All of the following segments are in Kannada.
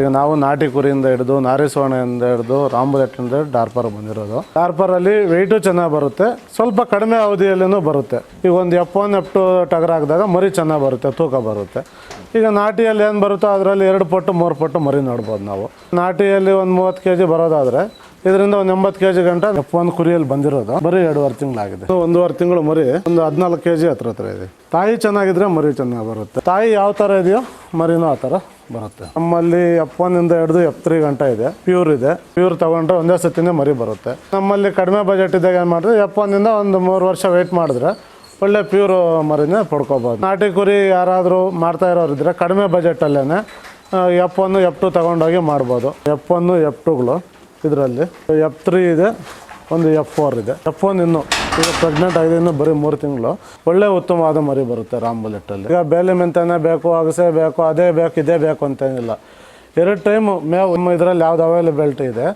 ಈಗ ನಾವು ನಾಟಿ ಕುರಿಯಿಂದ ಹಿಡಿದು ನಾರಿಸುವರ್ಣದಿಂದ ಹಿಡಿದು ರಾಂಬುಲೆಟ್ಟಿಂದ ಡಾರ್ಪರ್ ಬಂದಿರೋದು. ಡಾರ್ಪರಲ್ಲಿ ವೆಯ್ಟು ಚೆನ್ನಾಗಿ ಬರುತ್ತೆ, ಸ್ವಲ್ಪ ಕಡಿಮೆ ಅವಧಿಯಲ್ಲೂ ಬರುತ್ತೆ. ಈಗ ಒಂದು F1 F2 ಟಗರ್ ಹಾಕಿದಾಗ ಮರಿ ಚೆನ್ನಾಗಿ ಬರುತ್ತೆ, ತೂಕ ಬರುತ್ತೆ. ಈಗ ನಾಟಿಯಲ್ಲಿ ಏನು ಬರುತ್ತೋ ಅದರಲ್ಲಿ 2 ಪಟ್ಟು 3 ಪಟ್ಟು ಮರಿ ನೋಡ್ಬೋದು ನಾವು. ನಾಟಿಯಲ್ಲಿ ಒಂದು 30 kg ಬರೋದಾದರೆ ಇದರಿಂದ ಒಂದು 80 kg ಗಂಟ F1 ಕುರಿಯಲ್ಲಿ ಬಂದಿರೋದು. ಬರೀ 2.5 ತಿಂಗಳಾಗಿದೆ. 1.5 ತಿಂಗಳು ಮರಿ ಒಂದು 14 kg ಹತ್ರ ಇದೆ. ತಾಯಿ ಚೆನ್ನಾಗಿದ್ರೆ ಮರಿ ಚೆನ್ನಾಗಿ ಬರುತ್ತೆ. ತಾಯಿ ಯಾವ ಥರ ಇದೆಯೋ ಮರಿನೂ ಆ ಥರ ಬರುತ್ತೆ. ನಮ್ಮಲ್ಲಿ F1 ಇಂದ ಹಿಡಿದು F3 ಗಂಟ ಇದೆ. ಪ್ಯೂರ್ ಇದೆ. ಪ್ಯೂರ್ ತೊಗೊಂಡ್ರೆ ಒಂದೇ ಸತಿನೇ ಮರಿ ಬರುತ್ತೆ. ನಮ್ಮಲ್ಲಿ ಕಡಿಮೆ ಬಜೆಟ್ ಇದ್ದಾಗ ಏನು ಮಾಡಿದ್ರೆ F1 ಇಂದ ಒಂದು 3 ವರ್ಷ ವೆಯ್ಟ್ ಮಾಡಿದ್ರೆ ಒಳ್ಳೆ ಪ್ಯೂರ್ ಮರಿನೇ ಪಡ್ಕೋಬೋದು. ನಾಟಿ ಕುರಿ ಯಾರಾದರೂ ಮಾಡ್ತಾ ಇರೋರಿದ್ರೆ ಕಡಿಮೆ ಬಜೆಟಲ್ಲೇ F1 F2 ತೊಗೊಂಡೋಗಿ ಮಾಡ್ಬೋದು. F1 F2ಗಳು ಇದರಲ್ಲಿ F3 ಇದೆ, ಒಂದು F4 ಇದೆ. F1 ಇನ್ನೂ ಈಗ ಪ್ರೆಗ್ನೆಂಟ್ ಆಗಿದೆ, ಇನ್ನೂ ಬರೀ 3 ತಿಂಗಳು. ಒಳ್ಳೆ ಉತ್ತಮವಾದ ಮರಿ ಬರುತ್ತೆ ರಾಂಬುಲೆಟ್ಟಲ್ಲಿ. ಈಗ ಬೇಲೆ ಮೆಂತೆನೇ ಬೇಕು, ಅಗಸೆ ಬೇಕು, ಅದೇ ಬೇಕು ಇದೇ ಬೇಕು ಅಂತೇನಿಲ್ಲ. 2 ಟೈಮು ಮೇವು ಇದರಲ್ಲಿ ಯಾವ್ದು ಅವೈಲೇಬಿಲಿಟಿ ಇದೆ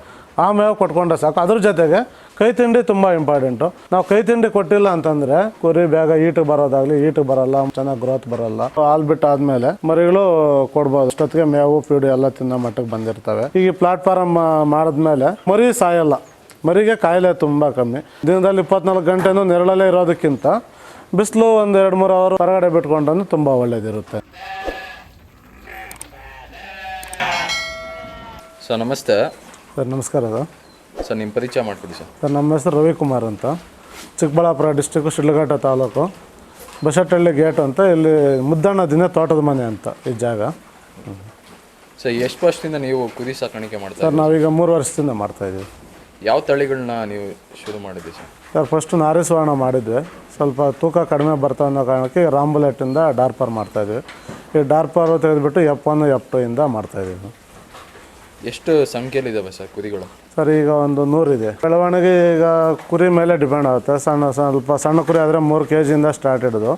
ಆ ಮೇವು ಕೊಟ್ಕೊಂಡ್ರೆ ಸಾಕು. ಅದ್ರ ಜೊತೆಗೆ ಕೈ ತಿಂಡಿ ತುಂಬ ಇಂಪಾರ್ಟೆಂಟು. ನಾವು ಕೈ ತಿಂಡಿ ಕೊಟ್ಟಿಲ್ಲ ಅಂತಂದರೆ ಕುರಿ ಬೇಗ ಈಟಿಗೆ ಬರೋದಾಗಲಿ ಈಟಿಗೆ ಬರೋಲ್ಲ, ಚೆನ್ನಾಗಿ ಗ್ರೋತ್ ಬರೋಲ್ಲ. ಹಾಲು ಬಿಟ್ಟಾದ್ಮೇಲೆ ಮರಿಗಳು ಕೊಡ್ಬೋದು. ಅಷ್ಟೊತ್ತಿಗೆ ಮೇವು ಪೀಡು ಎಲ್ಲ ತಿನ್ನೋ ಮಟ್ಟಕ್ಕೆ ಬಂದಿರ್ತವೆ. ಈಗ ಪ್ಲಾಟ್ಫಾರಮ್ ಮಾಡಿದ್ಮೇಲೆ ಮರಿ ಸಾಯಲ್ಲ. ಮರಿಗೆ ಕಾಯಿಲೆ ತುಂಬ ಕಮ್ಮಿ. ದಿನದಲ್ಲಿ 24 ಗಂಟೆನೂ ನೆರಳಲ್ಲೇ ಇರೋದಕ್ಕಿಂತ ಬಿಸಿಲು ಒಂದು 2-3 ಅವರ್ ಹೊರಗಡೆ ಬಿಟ್ಕೊಂಡ್ರೂ ತುಂಬ ಒಳ್ಳೇದಿರುತ್ತೆ. ಸರ್ ನಮಸ್ತೆ. ಸರ್ ನಮಸ್ಕಾರ. ಸರ್ ನಿಮ್ಮ ಪರಿಚಯ ಮಾಡಿಕೊಡಿ ಸರ್. ಸರ್ ನಮ್ಮ ಹೆಸರು ರವಿಕುಮಾರ್ ಅಂತ, ಚಿಕ್ಕಬಳ್ಳಾಪುರ ಡಿಸ್ಟಿಕ್ಕು ಶಿಡ್ಲಘಟ್ಟ ತಾಲೂಕು, ಬಸಟ್ಟಹಳ್ಳಿ ಗೇಟ್ ಅಂತ, ಇಲ್ಲಿ ಮುದ್ದಣ್ಣ ದಿನ ತೋಟದ ಮನೆ ಅಂತ ಈ ಜಾಗ. ಸರ್ ಎಷ್ಟು ವರ್ಷದಿಂದ ನೀವು ಕುರಿ ಸಾಕಾಣಿಕೆ ಮಾಡ್ತಾ ಸರ್ ನಾವೀಗ 3 ವರ್ಷದಿಂದ ಮಾಡ್ತಾಯಿದ್ದೀವಿ. ಯಾವ ತಳಿಗಳನ್ನ ನೀವು ಶುರು ಮಾಡಿದ್ರಿ ಸರ್? ಸರ್ ಫಸ್ಟು ನಾರಿಸುವರ್ಣ ಮಾಡಿದ್ವಿ. ಸ್ವಲ್ಪ ತೂಕ ಕಡಿಮೆ ಬರ್ತಾ ಅನ್ನೋ ಕಾರಣಕ್ಕೆ ರಾಂಬುಲೆಟ್ಟಿಂದ ಡಾರ್ಪರ್ ಮಾಡ್ತಾಯಿದ್ವಿ. ಈ ಡಾರ್ಪರ್ ತೆಗೆದುಬಿಟ್ಟು F1 F2 ಇಂದ ಮಾಡ್ತಾಯಿದ್ದೀವಿ. ಎಷ್ಟು ಸಂಖ್ಯೆಯಲ್ಲಿದ್ದಾವೆ ಸರ್ ಕುರಿಗಳು? ಸರ್ ಈಗ ಒಂದು 100 ಇದೆ. ಬೆಳವಣಿಗೆ ಈಗ ಕುರಿ ಮೇಲೆ ಡಿಪೆಂಡ್ ಆಗುತ್ತೆ. ಸ್ವಲ್ಪ ಸಣ್ಣ ಕುರಿ ಆದರೆ 3 kg ಇಂದ ಸ್ಟಾರ್ಟ್ ಹಿಡಿದು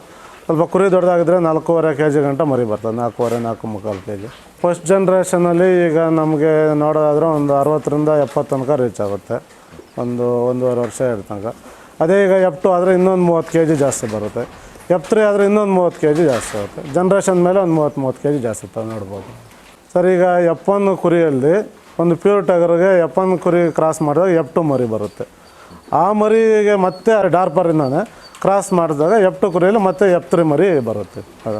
ಸ್ವಲ್ಪ ಕುರಿ ದೊಡ್ಡದಾಗಿದ್ದರೆ 4.5 kg ಗಂಟ ಮರಿ ಬರ್ತದೆ. 4.5-4.25 kg. ಫಸ್ಟ್ ಜನ್ರೇಷನಲ್ಲಿ ಈಗ ನಮಗೆ ನೋಡೋದಾದರೆ ಒಂದು 60ರಿಂದ 70 ತನಕ ರೀಚ್ ಆಗುತ್ತೆ, ಒಂದು 1.5 ವರ್ಷ ತನಕ. ಅದೇ ಈಗ F2 ಆದರೆ ಇನ್ನೊಂದು 30 kg ಜಾಸ್ತಿ ಬರುತ್ತೆ. F3 ಆದರೆ ಇನ್ನೊಂದು 30 kg ಜಾಸ್ತಿ ಆಗುತ್ತೆ. ಜನ್ರೇಷನ್ ಮೇಲೆ ಒಂದು 30 kg ಜಾಸ್ತಿ ಇರ್ತವೆ ನೋಡ್ಬೋದು. ಸರ್ ಈಗ F1 ಕುರಿಯಲ್ಲಿ ಒಂದು ಪ್ಯೂರ್ ಟಗರ್ಗೆ F1 ಕುರಿ ಕ್ರಾಸ್ ಮಾಡಿದಾಗ F2 ಮರಿ ಬರುತ್ತೆ. ಆ ಮರಿಗೆ ಮತ್ತೆ ಡಾರ್ಪರಿಂದಾನೆ ಕ್ರಾಸ್ ಮಾಡಿದಾಗ F2 ಕುರಿಯಲ್ಲಿ ಮತ್ತೆ F3 ಮರಿ ಬರುತ್ತೆ. ಆಗ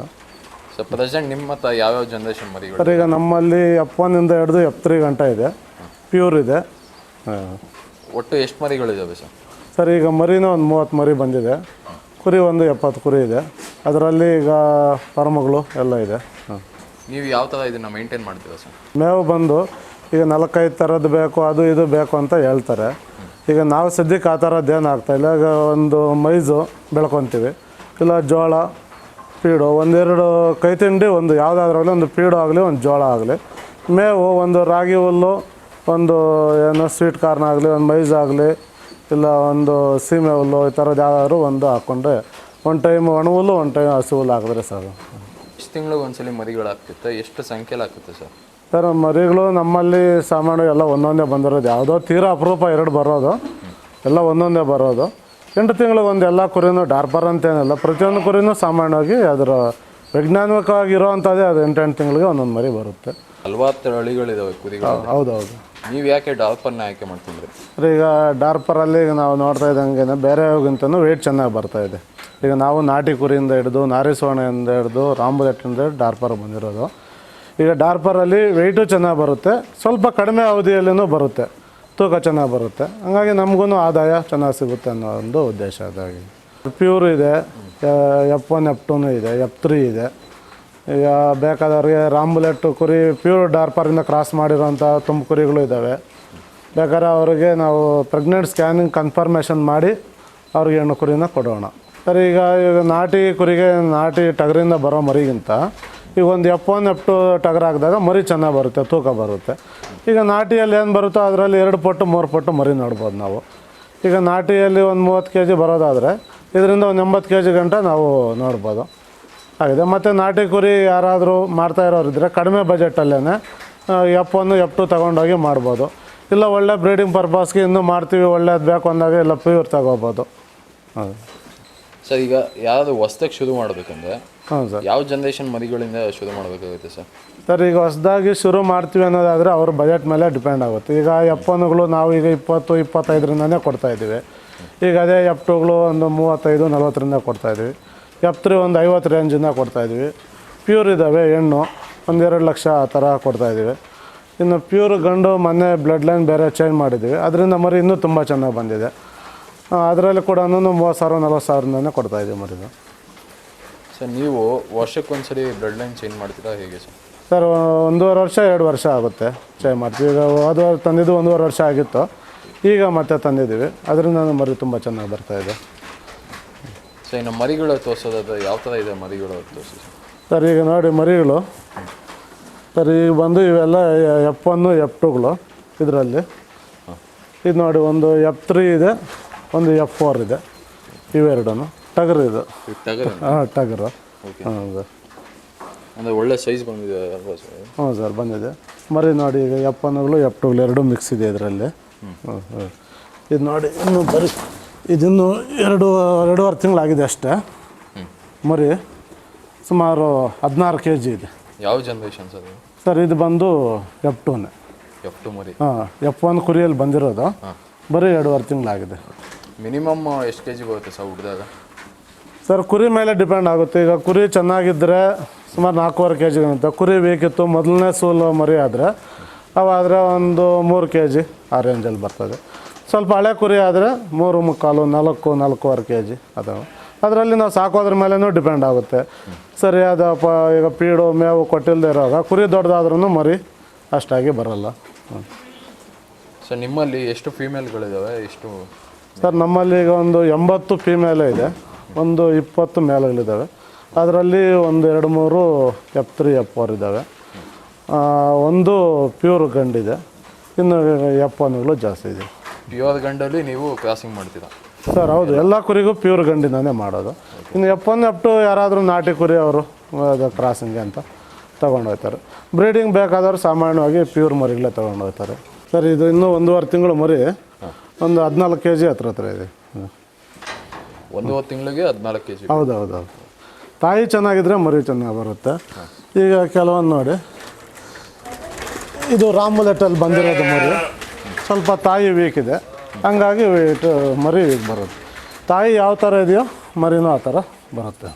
ಸರ್ ಪ್ರೆಸೆಂಟ್ ನಿಮ್ಮ ಹತ್ರ ಯಾವ್ಯಾವ ಜನ್ರೇಷನ್ ಮರಿಗಳು? ಸರ್ ಈಗ ನಮ್ಮಲ್ಲಿ F1 ಇಂದ ಹಿಡಿದು F3 ಗಂಟ ಇದೆ, ಪ್ಯೂರ್ ಇದೆ. ಒಟ್ಟು ಎಷ್ಟು ಮರಿಗಳಿದ್ದಾವೆ ಸರ್? ಸರ್ ಈಗ ಮರಿನೂ ಒಂದು 30 ಮರಿ ಬಂದಿದೆ. ಕುರಿ ಒಂದು 70 ಕುರಿ ಇದೆ. ಅದರಲ್ಲಿ ಈಗ ಫಾರ್ಮ್ಗಳು ಎಲ್ಲ ಇದೆ. ನೀವು ಯಾವ ಥರ ಇದನ್ನು ಮೇಂಟೈನ್ ಮಾಡ್ತೀರಾ ಸರ್? ಮೇವು ಬಂದು ಈಗ 4-5 ಥರದ್ದು ಬೇಕು, ಅದು ಇದು ಬೇಕು ಅಂತ ಹೇಳ್ತಾರೆ. ಈಗ ನಾವು ಸದ್ಯಕ್ಕೆ ಆ ಥರದ್ದೇನು ಆಗ್ತಾಯಿಲ್ಲ. ಈಗ ಒಂದು ಮೈಜು ಬೆಳ್ಕೊತೀವಿ, ಇಲ್ಲ ಜೋಳ ಪೀಡು, 1-2 ಕೈ ತಿಂಡಿ, ಒಂದು ಯಾವುದಾದ್ರಾಗಲಿ ಒಂದು ಪೀಡು ಆಗಲಿ ಒಂದು ಜೋಳ ಆಗಲಿ. ಮೇವು ಒಂದು ರಾಗಿ ಹುಲ್ಲು, ಒಂದು ಏನೋ ಸ್ವೀಟ್ ಕಾರ್ನ್ ಆಗಲಿ, ಒಂದು ಮೈಜ್ ಆಗಲಿ, ಇಲ್ಲ ಒಂದು ಸೀಮೆ ಹುಲ್ಲು, ಈ ಥರದ್ದು ಯಾವುದಾದ್ರು ಒಂದು ಹಾಕ್ಕೊಂಡ್ರೆ ಒಂದು ಟೈಮ್ ಒಣ ಹುಲ್ಲು, ಒಂದು ಟೈಮ್ ಹಸಿ ಹುಲ್ಲು ಹಾಕಿದ್ರೆ ಸರ್. ಎಷ್ಟು ತಿಂಗಳಿಗೆ ಒಂದ್ಸಲಿ ಮರಿಗಳು ಆಗ್ತಿತ್ತು? ಎಷ್ಟು ಸಂಖ್ಯೆಯಲ್ಲಿ ಆಗ್ತದೆ ಸರ್? ಸರ್ ಮರಿಗಳು ನಮ್ಮಲ್ಲಿ ಸಾಮಾನ್ಯ ಎಲ್ಲ ಒಂದೊಂದೇ ಬಂದಿರೋದು. ಯಾವುದೋ ತೀರಾ ಅಪರೂಪ 2 ಬರೋದು, ಎಲ್ಲ ಒಂದೊಂದೇ ಬರೋದು. 8 ತಿಂಗಳಿಗೆ ಒಂದು ಎಲ್ಲ ಕುರಿನೂ ಡಾರ್ಪರ್ ಅಂತೇನಿಲ್ಲ, ಪ್ರತಿಯೊಂದು ಕುರಿನೂ ಸಾಮಾನ್ಯವಾಗಿ ಅದರ ವೈಜ್ಞಾನಿಕವಾಗಿರೋವಂಥದ್ದೇ ಅದು 8 ತಿಂಗಳಿಗೆ ಒಂದೊಂದು ಮರಿ ಬರುತ್ತೆ. ಹಲವಾರು ತಳಿಗಳಿದ್ದಾವೆ ಕುರಿಗಳು. ಹೌದೌದು. ನೀವು ಯಾಕೆ ಡಾರ್ಪರ್ನ ಆಯ್ಕೆ ಮಾಡ್ತಿದ್ರಿ? ಸರ್ ಈಗ ಡಾರ್ಪರಲ್ಲಿ ನಾವು ನೋಡ್ತಾ ಇದ್ದಂಗೆ ಬೇರೆಗಿಂತನೂ ವೆಯ್ಟ್ ಚೆನ್ನಾಗಿ ಬರ್ತಾಯಿದೆ. ಈಗ ನಾವು ನಾಟಿ ಕುರಿಯಿಂದ ಹಿಡಿದು ನಾರಿಸುವರ್ಣದಿಂದ ಹಿಡಿದು ರಾಂಬುಲೆಟ್ಟಿಂದ ಡಾರ್ಪರ್ ಬಂದಿರೋದು. ಈಗ ಡಾರ್ಪರಲ್ಲಿ ವೆಯ್ಟು ಚೆನ್ನಾಗಿ ಬರುತ್ತೆ, ಸ್ವಲ್ಪ ಕಡಿಮೆ ಅವಧಿಯಲ್ಲೂ ಬರುತ್ತೆ, ತೂಕ ಚೆನ್ನಾಗಿ ಬರುತ್ತೆ. ಹಾಗಾಗಿ ನಮಗೂ ಆದಾಯ ಚೆನ್ನಾಗಿ ಸಿಗುತ್ತೆ ಅನ್ನೋ ಒಂದು ಉದ್ದೇಶ. ಅದಾಗಿ ಪ್ಯೂರ್ ಇದೆ, F1 F2 ಇದೆ, F3 ಇದೆ. ಈಗ ಬೇಕಾದವ್ರಿಗೆ ರಾಂಬುಲೆಟ್ ಕುರಿ ಪ್ಯೂರ್ ಡಾರ್ಪರಿಂದ ಕ್ರಾಸ್ ಮಾಡಿರೋಂಥ ತುಂಬ ಕುರಿಗಳು ಇದ್ದಾವೆ. ಬೇಕಾದ್ರೆ ಅವರಿಗೆ ನಾವು ಪ್ರೆಗ್ನೆಂಟ್ ಸ್ಕ್ಯಾನಿಂಗ್ ಕನ್ಫರ್ಮೇಷನ್ ಮಾಡಿ ಅವ್ರಿಗೆ ಹೆಣ್ಣು ಕುರಿನ ಕೊಡೋಣ. ಸರ್ ಈಗ ನಾಟಿ ಕುರಿಗೆ ನಾಟಿ ಟಗರಿಂದ ಬರೋ ಮರಿಗಿಂತ ಈಗ ಒಂದು F1 F2 ಟಗರ್ ಹಾಕಿದಾಗ ಮರಿ ಚೆನ್ನಾಗಿ ಬರುತ್ತೆ, ತೂಕ ಬರುತ್ತೆ. ಈಗ ನಾಟಿಯಲ್ಲಿ ಏನು ಬರುತ್ತೋ ಅದರಲ್ಲಿ 2 ಪಟ್ಟು 3 ಪಟ್ಟು ಮರಿ ನೋಡ್ಬೋದು ನಾವು. ಈಗ ನಾಟಿಯಲ್ಲಿ ಒಂದು 30 kg ಬರೋದಾದರೆ ಇದರಿಂದ ಒಂದು 80 kg ಗಂಟ ನಾವು ನೋಡ್ಬೋದು ಆಗಿದೆ. ಮತ್ತು ನಾಟಿ ಕುರಿ ಯಾರಾದರೂ ಮಾಡ್ತಾ ಇರೋರಿದ್ದರೆ ಕಡಿಮೆ ಬಜೆಟಲ್ಲೇ F1 F2 ತೊಗೊಂಡೋಗಿ ಮಾಡ್ಬೋದು. ಇಲ್ಲ ಒಳ್ಳೆ ಬ್ರೀಡಿಂಗ್ ಪರ್ಪಸ್ಗೆ ಇನ್ನೂ ಮಾಡ್ತೀವಿ ಒಳ್ಳೇದು ಬೇಕು ಅಂದಾಗ ಇಲ್ಲ ಪ್ಯೂರ್ ತಗೋಬೋದು. ಹೌದು ಸರ್. ಈಗ ಯಾವುದು ಹೊಸ್ದಾಗಿ ಶುರು ಮಾಡಬೇಕಂದ್ರೆ ಹಾಂ ಸರ್, ಯಾವ ಜನ್ರೇಷನ್ ಮರಿಗಳಿಂದ ಶುರು ಮಾಡಬೇಕಾಗುತ್ತೆ ಸರ್? ಸರ್ ಈಗ ಹೊಸದಾಗಿ ಶುರು ಮಾಡ್ತೀವಿ ಅನ್ನೋದಾದರೆ ಅವ್ರ ಬಜೆಟ್ ಮೇಲೆ ಡಿಪೆಂಡ್ ಆಗುತ್ತೆ. ಈಗ ಎಫ್1ಗಳು ನಾವು ಈಗ 20-25ರಿಂದನೇ ಕೊಡ್ತಾಯಿದ್ದೀವಿ. ಈಗ ಅದೇ ಎಫ್2ಗಳು ಒಂದು 35-40ರಿಂದ ಕೊಡ್ತಾಯಿದ್ದೀವಿ. ಎಫ್3 ಒಂದು 50 ರೇಂಜಿಂದ ಕೊಡ್ತಾಯಿದ್ದೀವಿ. ಪ್ಯೂರ್ ಇದ್ದಾವೆ ಹೆಣ್ಣು, 1-2 ಲಕ್ಷ ಆ ಥರ ಕೊಡ್ತಾಯಿದ್ದೀವಿ. ಇನ್ನು ಪ್ಯೂರ್ ಗಂಡು ಮೊನ್ನೆ ಬ್ಲಡ್ ಲೈನ್ ಬೇರೆ ಚೇಂಜ್ ಮಾಡಿದ್ದೀವಿ, ಅದರಿಂದ ಮರಿ ಇನ್ನೂ ತುಂಬ ಚೆನ್ನಾಗಿ ಬಂದಿದೆ. ಅದರಲ್ಲಿ ಕೂಡ 30,000-40,000ರಿಂದನೇ ಕೊಡ್ತಾಯಿದ್ದೀವಿ ಮರಿದು. ಸರ್ ನೀವು ವರ್ಷಕ್ಕೊಂದ್ಸರಿ ಬ್ಲಡ್ ಲೈನ್ ಚೇಂಜ್ ಮಾಡ್ತೀರಾ ಹೇಗೆ ಸರ್? ಸರ್ 1.5 ವರ್ಷ 2 ವರ್ಷ ಆಗುತ್ತೆ ಚೇಂಜ್ ಮಾಡ್ತೀವಿ. ಈಗ ಹೋದ ತಂದಿದ್ದು 1.5 ವರ್ಷ ಆಗಿತ್ತು, ಈಗ ಮತ್ತೆ ತಂದಿದ್ದೀವಿ. ಅದರಿಂದ ಮರಿ ತುಂಬ ಚೆನ್ನಾಗಿ ಬರ್ತಾಯಿದೆ. ಸರ್ ಇನ್ನು ಮರಿಗಳು ತೋರಿಸೋದಾದ್ರೆ ಯಾವ ಥರ ಇದೆ ಮರಿಗಳು ತೋರಿಸಿ ಸರ್? ಈಗ ನೋಡಿ ಮರಿಗಳು ಸರ್, ಈಗ ಬಂದು ಇವೆಲ್ಲ ಎಫ್1 ಎಫ್2ಗಳು ಇದರಲ್ಲಿ. ಇದು ನೋಡಿ, ಒಂದು ಎಫ್3 ಇದೆ, ಒಂದು ಎಫ್4 ಇದೆ. ಇವೆರಡೂ ಟಗರು ಇದು. ಹಾಂ, ಟಗರು. ಹೌದು, ಅಂದರೆ ಒಳ್ಳೆ ಸೈಜ್ ಬಂದಿದೆ ಅಲ್ವಾ ಸರ್? ಹ್ಞೂ ಸರ್, ಬಂದಿದೆ. ಮರಿ ನೋಡಿ, ಈಗ ಎಫ್1ಗಳು ಎಫ್2ಗಳು ಎರಡೂ ಮಿಕ್ಸ್ ಇದೆ ಇದರಲ್ಲಿ. ಇದು ನೋಡಿ, ಇನ್ನು ಬರೀ ಇದಿನ್ನು 2.5 ತಿಂಗಳಾಗಿದೆ ಅಷ್ಟೇ. ಮರಿ ಸುಮಾರು 16 kg ಇದೆ. ಯಾವ ಜನ್ರೇಷನ್ ಸರ್? ಸರ್ ಇದು ಬಂದು ಎಫ್2ನೇ. ಎಫ್2 ಮರಿ? ಹಾಂ, ಎಫ್1 ಕುರಿಯಲ್ಲಿ ಬಂದಿರೋದು. ಬರೀ 2.5 ತಿಂಗಳಾಗಿದೆ. ಮಿನಿಮಮ್ ಎಷ್ಟು kg ಬರುತ್ತೆ ಸರ್ ಹುಟ್ಟಿದಾಗ? ಸರ್ ಕುರಿ ಮೇಲೆ ಡಿಪೆಂಡ್ ಆಗುತ್ತೆ. ಈಗ ಕುರಿ ಚೆನ್ನಾಗಿದ್ದರೆ ಸುಮಾರು 4.5 kg ಅಂತ. ಕುರಿ ಬೇಕಿತ್ತು ಮೊದಲನೇ ಸೂಲು ಮರಿ ಆದರೆ ಅವಾದರೆ ಒಂದು 3 kg ಆ ರೇಂಜಲ್ಲಿ ಬರ್ತದೆ. ಸ್ವಲ್ಪ ಹಳೆ ಕುರಿ ಆದರೆ 3.25-4.5 kg ಅದಾವೆ. ಅದರಲ್ಲಿ ನಾವು ಸಾಕೋದ್ರ ಮೇಲೂ ಡಿಪೆಂಡ್ ಆಗುತ್ತೆ. ಸರಿಯಾದ ಈಗ ಪೀಡು ಮೇವು ಕೊಟ್ಟಿಲ್ಲದೆ ಇರೋವಾಗ ಕುರಿ ದೊಡ್ಡದಾದ್ರೂ ಮರಿ ಅಷ್ಟಾಗಿ ಬರೋಲ್ಲ. ಸರ್ ನಿಮ್ಮಲ್ಲಿ ಎಷ್ಟು ಫೀಮೇಲ್ಗಳಿದ್ದಾವೆ, ಎಷ್ಟು? ಸರ್ ನಮ್ಮಲ್ಲಿ ಈಗ ಒಂದು 80 ಫೀಮೇಲೇ ಇದೆ, ಒಂದು 20 ಮೇಲ್ಗಳಿದ್ದಾವೆ. ಅದರಲ್ಲಿ ಒಂದು 2-3 ಎಫ್3 ಎಫ್4 ಇದ್ದಾವೆ. ಒಂದು ಪ್ಯೂರ್ ಗಂಡಿದೆ, ಇನ್ನು ಎಫ್1ಗಳು ಜಾಸ್ತಿ ಇದೆ. ಪ್ಯೂರ್ ಗಂಡಲ್ಲಿ ನೀವು ಕ್ರಾಸಿಂಗ್ ಮಾಡ್ತೀರಾ? ಸರ್ ಹೌದು, ಎಲ್ಲ ಕುರಿಗೂ ಪ್ಯೂರ್ ಗಂಡಿನೇ ಮಾಡೋದು. ಇನ್ನು ಎಫ್1 ಎಫ್2 ಯಾರಾದರೂ ನಾಟಿ ಕುರಿ ಅವರು ಅದು ಕ್ರಾಸಿಂಗ್ಗೆ ಅಂತ ತೊಗೊಂಡು ಹೋಗ್ತಾರೆ. ಬ್ರೀಡಿಂಗ್ ಬೇಕಾದವರು ಸಾಮಾನ್ಯವಾಗಿ ಪ್ಯೂರ್ ಮರಿಗಳೇ ತೊಗೊಂಡು ಹೋಗ್ತಾರೆ. ಸರ್ ಇದು ಇನ್ನೂ 1.5 ತಿಂಗಳು ಮರಿ, ಒಂದು 14 kg ಹತ್ರ ಇದೆ. 1 ತಿಂಗಳಿಗೆ 14 kg? ಹೌದು. ತಾಯಿ ಚೆನ್ನಾಗಿದ್ರೆ ಮರಿ ಚೆನ್ನಾಗಿ ಬರುತ್ತೆ. ಈಗ ಕೆಲವೊಂದು ನೋಡಿ, ಇದು ರಾಮುಲೆಟಲ್ಲಿ ಬಂದಿರೋದು ಮರಿ. ಸ್ವಲ್ಪ ತಾಯಿ ವೀಕ್ ಇದೆ, ಹಂಗಾಗಿ ಮರಿ ವೀಕ್ ಬರುತ್ತೆ. ತಾಯಿ ಯಾವ ಥರ ಇದೆಯೋ ಮರಿನೂ ಆ ಥರ ಬರುತ್ತೆ.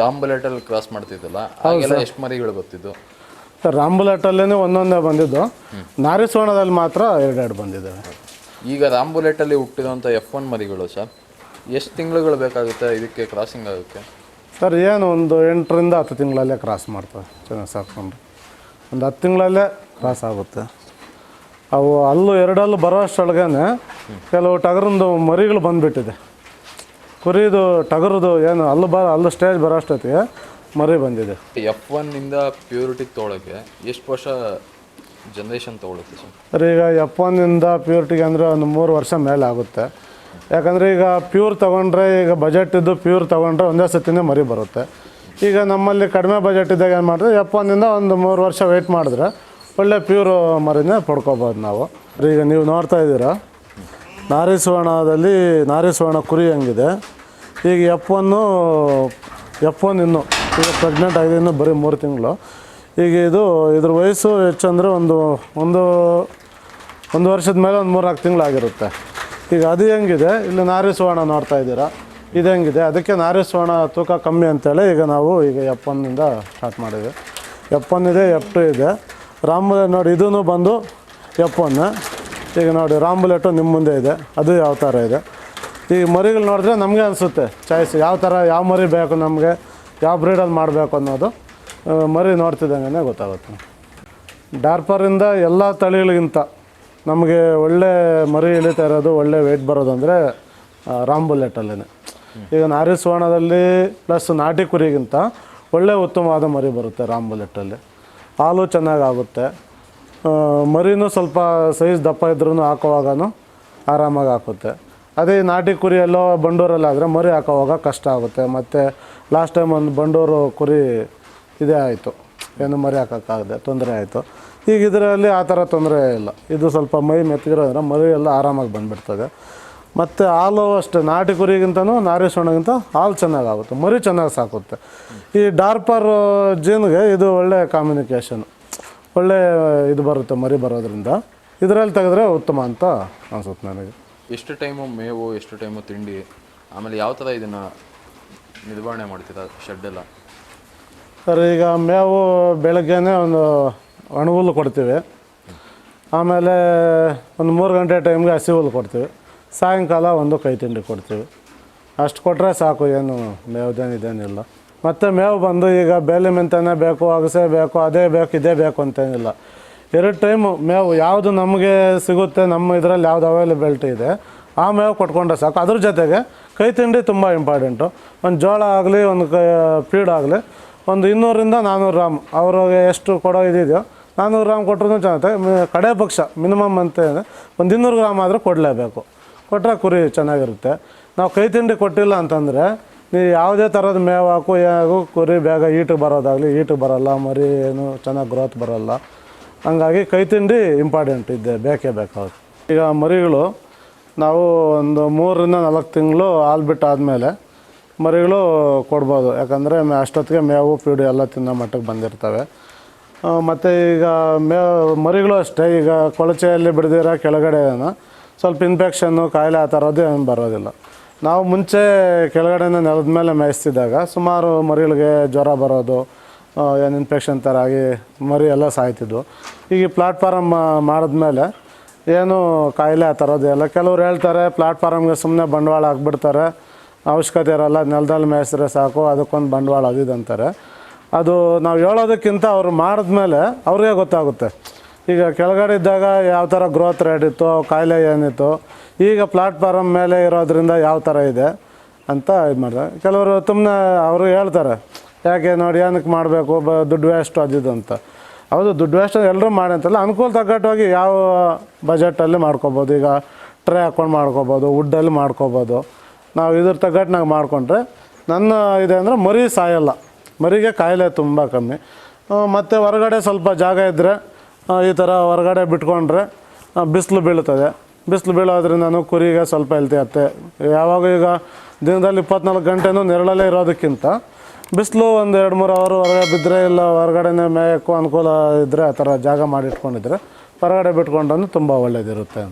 ರಾಂಬುಲೆಟಲ್ಲಿ ಕ್ರಾಸ್ ಮಾಡ್ತಿದ್ದಲ್ಲ, ಆಗೆಲ್ಲ ಎಷ್ಟು ಮರಿಗಳು ಬರ್ತಿದ್ದು? ಸರ್ ರಾಂಬುಲೆಟಲ್ಲೇ ಒಂದೊಂದೇ ಬಂದಿದ್ದು, ನಾರಿಸೋಣದಲ್ಲಿ ಮಾತ್ರ 2 ಬಂದಿದ್ದಾವೆ. ಈಗ ರಾಂಬುಲೆಟಲ್ಲಿ ಹುಟ್ಟಿದಂಥ ಎಫ್1 ಮರಿಗಳು ಸರ್ ಎಷ್ಟು ತಿಂಗಳುಗಳು ಬೇಕಾಗುತ್ತೆ ಇದಕ್ಕೆ ಕ್ರಾಸಿಂಗ್ ಆಗುತ್ತೆ? ಸರ್ ಏನು ಒಂದು 8ರಿಂದ 10 ತಿಂಗಳಲ್ಲೇ ಕ್ರಾಸ್ ಮಾಡ್ತವೆ. ಚೆನ್ನಾಗಿ ಸಾಕ್ಕೊಂಡು ಒಂದು 10 ತಿಂಗಳಲ್ಲೇ ಕ್ರಾಸ್ ಆಗುತ್ತೆ. ಅವು ಅಲ್ಲೂ 2 ಹಲ್ಲು ಬರೋ ಅಷ್ಟೊಳಗೇ ಕೆಲವು ಟಗರಿಂದು ಮರಿಗಳು ಬಂದುಬಿಟ್ಟಿದೆ. ಕುರಿದು ಟಗರದು ಏನು ಅಲ್ಲು ಸ್ಟೇಜ್ ಬರೋ ಅಷ್ಟೊತ್ತಿಗೆ ಮರಿ ಬಂದಿದೆ. ಎಫ್1ಇಂದ ಪ್ಯೂರಿಟಿಗೆ ತೊಗೊಳಕ್ಕೆ ಎಷ್ಟು ವರ್ಷ ಜನ್ರೇಷನ್ ತೊಗೊಳುತ್ತೆ ಸರ್? ಸರ್ ಈಗ ಎಫ್1ಇಂದ ಪ್ಯೂರಿಟಿಗೆ ಅಂದರೆ ಒಂದು 3 ವರ್ಷ ಮೇಲೆ ಆಗುತ್ತೆ. ಯಾಕಂದರೆ ಈಗ ಪ್ಯೂರ್ ತೊಗೊಂಡ್ರೆ, ಈಗ ಬಜೆಟ್ ಇದ್ದು ಪ್ಯೂರ್ ತೊಗೊಂಡ್ರೆ ಒಂದೇ ಸತಿನೇ ಮರಿ ಬರುತ್ತೆ. ಈಗ ನಮ್ಮಲ್ಲಿ ಕಡಿಮೆ ಬಜೆಟ್ ಇದ್ದಾಗ ಏನು ಮಾಡಿದ್ರೆ ಎಫ್1ಇಂದ ಒಂದು 3 ವರ್ಷ ವೆಯ್ಟ್ ಮಾಡಿದ್ರೆ ಒಳ್ಳೆ ಪ್ಯೂರ್ ಮರಿನೇ ಪಡ್ಕೋಬೋದು ನಾವು. ಈಗ ನೀವು ನೋಡ್ತಾ ಇದ್ದೀರಾ ನಾರಿಸುವರ್ಣ ಕುರಿ ಹೆಂಗಿದೆ. ಈಗ ಎಫ್1 ಇನ್ನೂ ಈಗ ಪ್ರೆಗ್ನೆಂಟ್ ಆಗಿದೆ, ಇನ್ನೂ ಬರೀ 3 ತಿಂಗಳು. ಈಗ ಇದ್ರ ವಯಸ್ಸು ಹೆಚ್ಚಂದರೆ ಒಂದು ವರ್ಷದ ಮೇಲೆ ಒಂದು 3-4 ತಿಂಗಳಾಗಿರುತ್ತೆ. ಈಗ ಅದು ಹೆಂಗಿದೆ, ಇಲ್ಲಿ ನಾರಿಸುವರ್ಣ ನೋಡ್ತಾ ಇದ್ದೀರಾ, ಇದು ಹೆಂಗಿದೆ. ಅದಕ್ಕೆ ನಾರಿಸುವರ್ಣ ತೂಕ ಕಮ್ಮಿ ಅಂತೇಳಿ ಈಗ ನಾವು ಎಫ್1ಇಂದ ಸ್ಟಾರ್ಟ್ ಮಾಡಿದ್ವಿ. ಎಫ್1 ಇದೆ, ಎಫ್2 ಇದೆ. ರಾಂಬುಲೆಟ್ ನೋಡಿ, ಇದೂ ಬಂದು ಎಫ್1. ಈಗ ನೋಡಿ ರಾಂಬುಲೆಟು ನಿಮ್ಮ ಮುಂದೆ ಇದೆ, ಅದು ಯಾವ ಥರ ಇದೆ. ಈಗ ಮರಿಗಳು ನೋಡಿದ್ರೆ ನಮಗೆ ಅನಿಸುತ್ತೆ ಚಾಯ್ಸ್ ಯಾವ ಮರಿ ಬೇಕು ನಮಗೆ, ಯಾವ ಬ್ರೀಡಲ್ಲಿ ಮಾಡಬೇಕು ಅನ್ನೋದು ಮರಿ ನೋಡ್ತಿದ್ದಂಗೆ ಗೊತ್ತಾಗುತ್ತೆ. ಡಾರ್ಪರಿಂದ ಎಲ್ಲ ತಳಿಗಳಿಗಿಂತ ನಮಗೆ ಒಳ್ಳೆ ಮರಿ ಇಳಿತಾ ಇರೋದು, ಒಳ್ಳೆ ವೆಯ್ಟ್ ಬರೋದು ಅಂದರೆ ರಾಂಬುಲೆಟಲ್ಲೇ. ಈಗ ನಾರಿಸುವರ್ಣದಲ್ಲಿ ಪ್ಲಸ್ ನಾಟಿ ಕುರಿಗಿಂತ ಒಳ್ಳೆ ಉತ್ತಮವಾದ ಮರಿ ಬರುತ್ತೆ ರಾಂಬುಲೆಟಲ್ಲಿ. ಹಾಲು ಚೆನ್ನಾಗಾಗುತ್ತೆ, ಮರಿನೂ ಸ್ವಲ್ಪ ಸೈಜ್ ದಪ್ಪ ಇದ್ರೂ ಹಾಕೋವಾಗೂ ಆರಾಮಾಗಿ ಹಾಕುತ್ತೆ. ಅದೇ ನಾಟಿ ಕುರಿಯಲ್ಲೋ ಬಂಡೂರಲ್ಲಾದರೆ ಮರಿ ಹಾಕೋವಾಗ ಕಷ್ಟ ಆಗುತ್ತೆ. ಮತ್ತು ಲಾಸ್ಟ್ ಟೈಮ್ ಒಂದು ಬಂಡೂರು ಕುರಿ ಇದೇ ಆಯಿತು, ಏನು ಮರಿ ಹಾಕೋಕ್ಕಾಗದೆ ತೊಂದರೆ ಆಯಿತು. ಈಗ ಇದರಲ್ಲಿ ಆ ಥರ ತೊಂದರೆ ಇಲ್ಲ. ಇದು ಸ್ವಲ್ಪ ಮೈ ಮೆತ್ತಗಿರೋದ್ರೆ ಮರಿ ಎಲ್ಲ ಆರಾಮಾಗಿ ಬಂದುಬಿಡ್ತದೆ. ಮತ್ತು ಹಾಲು ಅಷ್ಟೇ, ನಾಟಿ ಕುರಿಗಿಂತನೂ ನಾರಿ ಸೊಣಗಿಂತ ಹಾಲು ಚೆನ್ನಾಗಾಗುತ್ತೆ, ಮರಿ ಚೆನ್ನಾಗಿ ಸಾಕುತ್ತೆ. ಈ ಡಾರ್ಪರ್ ಜೀನ್ಗೆ ಇದು ಒಳ್ಳೆ ಕಾಮ್ಯುನಿಕೇಷನ್, ಒಳ್ಳೆ ಇದು ಬರುತ್ತೆ ಮರಿ ಬರೋದ್ರಿಂದ. ಇದರಲ್ಲಿ ತೆಗೆದ್ರೆ ಉತ್ತಮ ಅಂತ ಅನ್ಸುತ್ತೆ ನನಗೆ. ಎಷ್ಟು ಟೈಮು ಮೇವು, ಎಷ್ಟು ಟೈಮು ತಿಂಡಿ, ಆಮೇಲೆ ಯಾವ ಥರ ಇದನ್ನು ನಿರ್ವಹಣೆ ಮಾಡ್ತೀರಾ ಶೆಡ್ಡೆಲ್ಲ? ಸರ್, ಈಗ ಮೇವು ಬೆಳಗ್ಗೆನೇ ಒಂದು ಒಣಹುಲ್ಲು ಕೊಡ್ತೀವಿ, ಆಮೇಲೆ ಒಂದು 3 ಗಂಟೆ ಟೈಮ್ಗೆ ಹಸಿ ಹುಲ್ಲು ಕೊಡ್ತೀವಿ, ಸಾಯಂಕಾಲ ಒಂದು ಕೈ ತಿಂಡಿ ಕೊಡ್ತೀವಿ. ಅಷ್ಟು ಕೊಟ್ಟರೆ ಸಾಕು, ಏನು ಮೇವುದೇನಿಲ್ಲ. ಮತ್ತು ಮೇವು ಬಂದು ಈಗ ಬೇಲಿ ಮೆಂತನೇ ಬೇಕು, ಅಗಸೆ ಬೇಕು, ಅದೇ ಬೇಕು ಇದೇ ಬೇಕು ಅಂತೇನಿಲ್ಲ. 2 ಟೈಮು ಮೇವು ಯಾವುದು ನಮಗೆ ಸಿಗುತ್ತೆ, ನಮ್ಮ ಇದರಲ್ಲಿ ಯಾವುದು ಅವೈಲಬಿಲಿಟಿ ಇದೆ ಆ ಮೇವು ಕೊಟ್ಕೊಂಡ್ರೆ ಸಾಕು. ಅದ್ರ ಜೊತೆಗೆ ಕೈ ತಿಂಡಿ ತುಂಬ ಇಂಪಾರ್ಟೆಂಟು. ಒಂದು ಜೋಳ ಆಗಲಿ, ಒಂದು ಫೀಡ್ ಆಗಲಿ, ಒಂದು 200ರಿಂದ 400 ಗ್ರಾಮ್ ಅವ್ರಿಗೆ ಎಷ್ಟು ಕೊಡೋ ಇದೆಯೋ 400 ಗ್ರಾಮ್ ಕೊಟ್ಟರು ಚೆನ್ನಾಗುತ್ತೆ. ಕಡೆ ಪಕ್ಷ ಮಿನಿಮಮ್ ಅಂತ ಒಂದು 200 ಗ್ರಾಮ್ ಆದರೂ ಕೊಡಲೇಬೇಕು. ಕೊಟ್ಟರೆ ಕುರಿ ಚೆನ್ನಾಗಿರುತ್ತೆ. ನಾವು ಕೈ ತಿಂಡಿ ಕೊಟ್ಟಿಲ್ಲ ಅಂತಂದರೆ ನೀವು ಯಾವುದೇ ಥರದ ಮೇವು ಹಾಕು ಕುರಿ ಬೇಗ ಈಟಿಗೆ ಬರೋದಾಗಲಿ ಈಟಿಗೆ ಬರೋಲ್ಲ, ಮರಿ ಏನು ಚೆನ್ನಾಗಿ ಗ್ರೋತ್ ಬರೋಲ್ಲ. ಹಂಗಾಗಿ ಕೈ ತಿಂಡಿ ಇಂಪಾರ್ಟೆಂಟ್ ಇದೆ, ಬೇಕೇ ಬೇಕಾಗುತ್ತೆ. ಈಗ ಮರಿಗಳು ನಾವು ಒಂದು 3 ರಿಂದ 4 ತಿಂಗಳು ಹಾಲು ಬಿಟ್ಟು ಆದಮೇಲೆ ಮರಿಗಳು ಕೊಡ್ಬೋದು, ಯಾಕಂದರೆ ಅಷ್ಟೊತ್ತಿಗೆ ಮೇವು ಫೀಡು ಎಲ್ಲ ತಿನ್ನೋ ಮಟ್ಟಕ್ಕೆ ಬಂದಿರ್ತವೆ. ಮತ್ತು ಈಗ ಮರಿಗಳು ಅಷ್ಟೇ, ಈಗ ಕೊಳಚೆಯಲ್ಲಿ ಬಿಡ್ದಿರೋ ಕೆಳಗಡೆ ಸ್ವಲ್ಪ ಇನ್ಫೆಕ್ಷನ್ನು ಕಾಯಿಲೆ ಆ ಥರದ್ದು ಏನು ಬರೋದಿಲ್ಲ. ನಾವು ಮುಂಚೆ ಕೆಳಗಡೆನೇ ನೆಲದ ಮೇಲೆ ಮೇಯಿಸ್ತಿದ್ದಾಗ ಸುಮಾರು ಮರಿಗಳಿಗೆ ಜ್ವರ ಬರೋದು, ಏನು ಇನ್ಫೆಕ್ಷನ್ ಥರ ಆಗಿ ಮರಿ ಎಲ್ಲ ಸಾಯ್ತಿದ್ವು. ಈಗ ಪ್ಲಾಟ್ಫಾರಮ್ ಮಾಡಿದ್ಮೇಲೆ ಏನು ಕಾಯಿಲೆ ಆ ಥರದ್ದು ಎಲ್ಲ. ಕೆಲವ್ರು ಹೇಳ್ತಾರೆ ಪ್ಲಾಟ್ಫಾರಮ್ಗೆ ಸುಮ್ಮನೆ ಬಂಡವಾಳ ಹಾಕ್ಬಿಡ್ತಾರೆ, ಅವಶ್ಯಕತೆ ಇರೋಲ್ಲ, ನೆಲದಲ್ಲಿ ಮೇಯಿಸಿದ್ರೆ ಸಾಕು, ಅದಕ್ಕೊಂದು ಬಂಡವಾಳ ಅದಿದಂತಾರೆ. ಅದು ನಾವು ಹೇಳೋದಕ್ಕಿಂತ ಅವ್ರು ಮಾಡಿದ್ಮೇಲೆ ಅವ್ರಿಗೆ ಗೊತ್ತಾಗುತ್ತೆ. ಈಗ ಕೆಳಗಡೆ ಇದ್ದಾಗ ಯಾವ ಥರ ಗ್ರೋತ್ ರೇಟ್ ಇತ್ತು, ಕಾಯಿಲೆ ಏನಿತ್ತು, ಈಗ ಪ್ಲಾಟ್ಫಾರಮ್ ಮೇಲೆ ಇರೋದ್ರಿಂದ ಯಾವ ಥರ ಇದೆ ಅಂತ ಇದು ಮಾಡ್ತಾರೆ. ಕೆಲವರು ಸುಮ್ಮನೆ ಅವರು ಹೇಳ್ತಾರೆ, ಯಾಕೆ ನೋಡಿ ಏನಕ್ಕೆ ಮಾಡಬೇಕು, ದುಡ್ಡು ವೇಸ್ಟು ಅದಿದ್ದು ಅಂತ. ಹೌದು, ದುಡ್ಡು ವೇಸ್ಟ್ ಎಲ್ಲರೂ ಮಾಡಿ ಅಂತಲ್ಲ, ಅನುಕೂಲ ತగ్గಟ್ಟಾಗಿ ಯಾವ ಬಜೆಟಲ್ಲಿ ಮಾಡ್ಕೊಬೋದು. ಈಗ ಟ್ರೇ ಹಾಕ್ಕೊಂಡು ಮಾಡ್ಕೊಬೋದು, ವುಡ್ಡಲ್ಲಿ ಮಾಡ್ಕೊಬೋದು. ನಾವು ಇದ್ರ ತగ్గಟ್ಟು ನಾವು ಮಾಡಿಕೊಂಡ್ರೆ ನನ್ನ ಇದೆ ಅಂದರೆ ಮರಿ ಸಾಯಲ್ಲ, ಮರಿಗೆ ಕಾಯಿಲೆ ತುಂಬ ಕಮ್ಮಿ. ಮತ್ತು ಹೊರಗಡೆ ಸ್ವಲ್ಪ ಜಾಗ ಇದ್ದರೆ ಈ ಥರ ಹೊರಗಡೆ ಬಿಟ್ಕೊಂಡ್ರೆ ಬಿಸಿಲು ಬೀಳ್ತದೆ. ಬಿಸಿಲು ಬೀಳೋದ್ರಿಂದ ಕುರಿಗೆ ಸ್ವಲ್ಪ ಹೆಲ್ತಿ ಆಗುತ್ತೆ. ಯಾವಾಗ ಈಗ ದಿನದಲ್ಲಿ 24 ಗಂಟೆನೂ ನೆರಳಲ್ಲೇ ಇರೋದಕ್ಕಿಂತ ಬಿಸಿಲು ಒಂದು 2-3 ಅವರ್ ಹೊರಗಡೆ ಬಿದ್ದರೆ, ಇಲ್ಲ ಹೊರಗಡೆನೇ ಮೇಯಕ್ಕೂ ಅನುಕೂಲ ಇದ್ದರೆ ಆ ಥರ ಜಾಗ ಮಾಡಿಟ್ಕೊಂಡಿದ್ರೆ ಹೊರಗಡೆ ಬಿಟ್ಕೊಂಡ್ರೂ ತುಂಬ ಒಳ್ಳೆಯದಿರುತ್ತೆ.